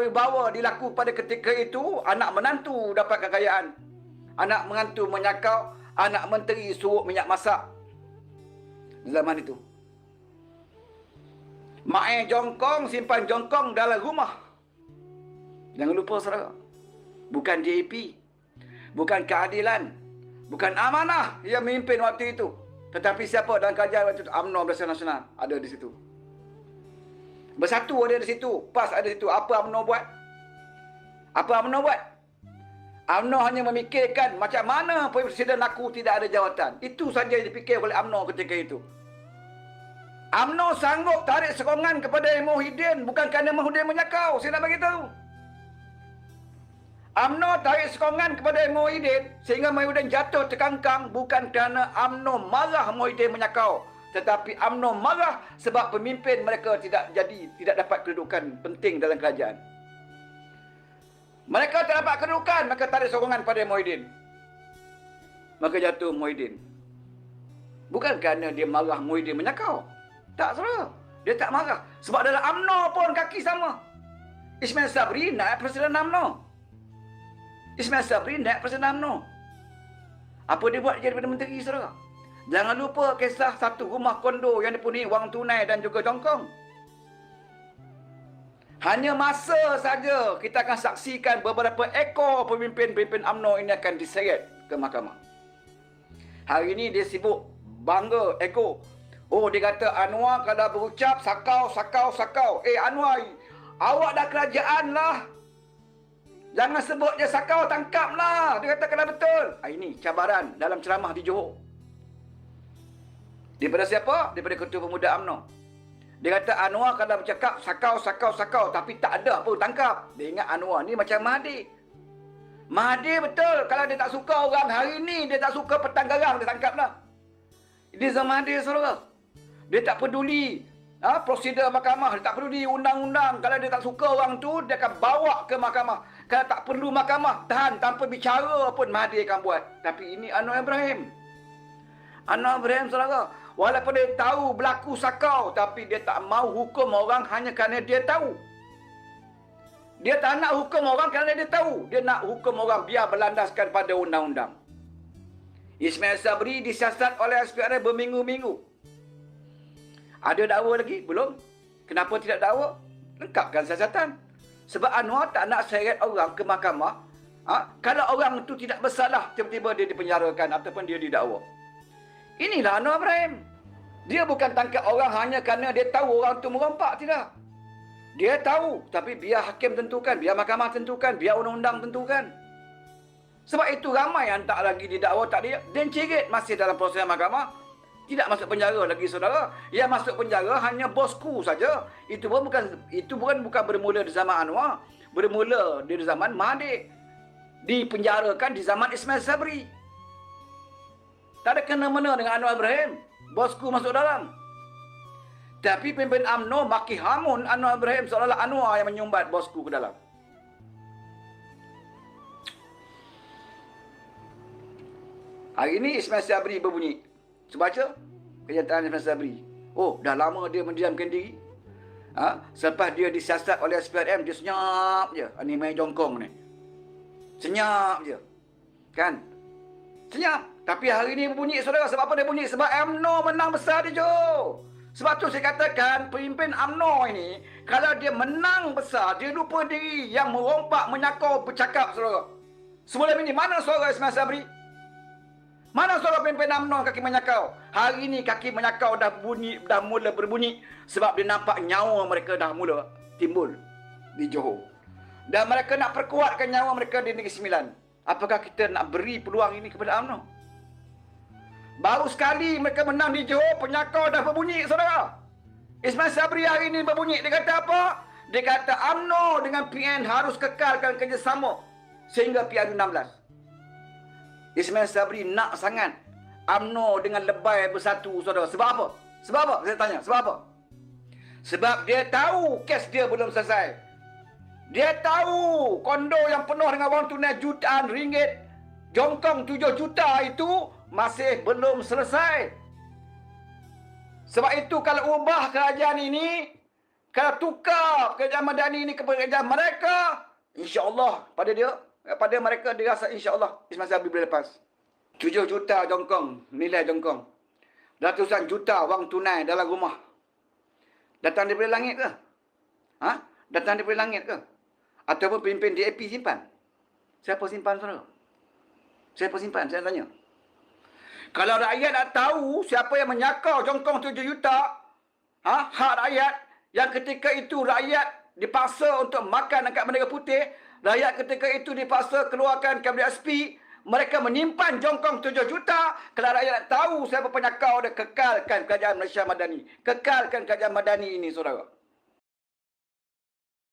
wibawa dilaku pada ketika itu, anak menantu dapat kekayaan. Anak menantu menyakau, anak menteri suruh minyak masak. Zaman itu. Mak jongkong, simpan jongkong dalam rumah. Jangan lupa saudara. Bukan JAP. Bukan keadilan. Bukan amanah yang memimpin waktu itu. Tetapi siapa dalam kerajaan waktu itu? UMNO Barisan Nasional ada di situ. Bersatu ada di situ. PAS ada di situ. Apa UMNO buat? Apa UMNO buat? UMNO hanya memikirkan macam mana Presiden aku tidak ada jawatan. Itu saja yang dipikir oleh UMNO ketika itu. UMNO sanggup tarik sokongan kepada Muhyiddin bukan kerana Muhyiddin menyakau. Saya nak beritahu. UMNO tarik sokongan kepada Muhyiddin sehingga Muhyiddin jatuh terkangkang bukan kerana UMNO marah Muhyiddin menyakau. Tetapi UMNO marah sebab pemimpin mereka tidak dapat kedudukan penting dalam kerajaan. Mereka tak dapat kedudukan, maka tarik sokongan pada Muhyiddin. Maka jatuh Muhyiddin. Bukan kerana dia marah Muhyiddin menyakau. Tak, saudara. Dia tak marah. Sebab dalam UMNO pun kaki sama. Ismail Sabri naik Presiden UMNO. Ismail Sabri naik Presiden UMNO. Apa dia buat jadi Perdana Menteri, saudara? Jangan lupa kisah satu rumah kondo yang dipenuhi wang tunai dan juga jongkong. Hanya masa saja kita akan saksikan beberapa ekor pemimpin-pemimpin UMNO ini akan diseret ke mahkamah. Hari ini dia sibuk bangga ekor. Oh, dia kata Anwar kalau berucap sakau. Anwar, awak dah kerajaan lah. Jangan sebut dia sakau, tangkaplah. Dia kata kena betul. Ini cabaran dalam ceramah di Johor. Daripada siapa? Daripada Ketua Pemuda UMNO. Dia kata Anwar kalau bercakap sakau. Tapi tak ada apa tangkap. Dia ingat Anwar ni macam Mahathir. Mahathir betul. Kalau dia tak suka orang hari ni, dia tak suka petang garang, dia tangkaplah. Ini zaman Mahathir, saudara. Dia tak peduli prosedur mahkamah. Dia tak peduli undang-undang. Kalau dia tak suka orang tu, dia akan bawa ke mahkamah. Kalau tak perlu mahkamah, tahan tanpa bicara pun Mahathir akan buat. Tapi ini Anwar Ibrahim. Anwar Ibrahim, saudara. Walaupun dia tahu berlaku sakau, tapi dia tak mau hukum orang hanya kerana dia tahu. Dia tak nak hukum orang kerana dia tahu. Dia nak hukum orang biar berlandaskan pada undang-undang. Ismail Sabri disiasat oleh SPRM berminggu-minggu. Ada dakwa lagi? Belum. Kenapa tidak dakwa? Lengkapkan siasatan. Sebab Anwar tak nak seret orang ke mahkamah. Kalau orang itu tidak bersalah, tiba-tiba dia dipenjarakan ataupun dia didakwa. Inilah Anwar Ibrahim. Dia bukan tangkap orang hanya kerana dia tahu orang itu merompak. Tidak. Dia tahu. Tapi biar hakim tentukan. Biar mahkamah tentukan. Biar undang-undang tentukan. Sebab itu ramai yang tak lagi didakwa. Tak dia. Dan Cirit masih dalam proses mahkamah. Tidak masuk penjara lagi, saudara. Yang masuk penjara hanya bosku saja. Itu bukan bermula di zaman Anwar. Bermula di zaman Mahathir. Dipenjarakan di zaman Ismail Sabri. Tak ada kena-mena dengan Anwar Ibrahim. Bosku masuk dalam. Tapi pemimpin UMNO maki hamun Anwar Ibrahim seolah-olah Anwar yang menyumbat bosku ke dalam. Hari ini Ismail Sabri berbunyi. Baca kenyataan Ismail Sabri. Oh, dah lama dia mendiamkan diri. Selepas dia disiasat oleh SPRM, dia senyap je. Ini main jongkong ni. Senyap je. Kan? Senyap. Tapi hari ini berbunyi, saudara. Sebab apa dia bunyi? Sebab UMNO menang besar di Johor. Sebab tu saya katakan, pemimpin UMNO ini, kalau dia menang besar, dia lupa diri yang merompak, menyakau, bercakap, saudara. Sebelum ini, mana suara Ismail Sabri? Mana suara pemimpin UMNO kaki menyakau? Hari ini kaki menyakau dah mula berbunyi sebab dia nampak nyawa mereka dah mula timbul di Johor. Dan mereka nak perkuatkan nyawa mereka di Negeri Sembilan. Apakah kita nak beri peluang ini kepada UMNO? Baru sekali mereka menang di Johor, penyakau dah berbunyi, saudara. Ismail Sabri hari ini berbunyi. Dia kata apa? Dia kata UMNO dengan PN harus kekalkan kerjasama sehingga PRU16. Ismail Sabri nak sangat UMNO dengan lebay bersatu, saudara. Sebab apa? Sebab apa? Saya tanya. Sebab apa? Sebab dia tahu kes dia belum selesai. Dia tahu kondo yang penuh dengan wang tunai jutaan ringgit, jongkong 7 juta itu masih belum selesai. Sebab itu kalau ubah kerajaan ini, Kalau tukar kerajaan Madani ini kepada kerajaan mereka, insya-Allah pada mereka dirasa insya-Allah Ismail Sabri boleh lepas. 7 juta jongkong, nilai jongkong. Ratusan juta wang tunai dalam rumah. Datang daripada langit ke? Ha? Datang daripada langit ke? Ataupun pemimpin DAP simpan? Siapa simpan, saudara? Siapa simpan? Saya tanya. Kalau rakyat nak tahu siapa yang menyakau jongkong 7 juta, hak rakyat, yang ketika itu rakyat dipaksa untuk makan dekat Bendera Putih, rakyat ketika itu dipaksa keluarkan Kabinet SP, mereka menyimpan jongkong 7 juta. Kalau rakyat nak tahu siapa penyakau dia, kekalkan kerajaan Malaysia Madani. Kekalkan kerajaan Madani ini, saudara.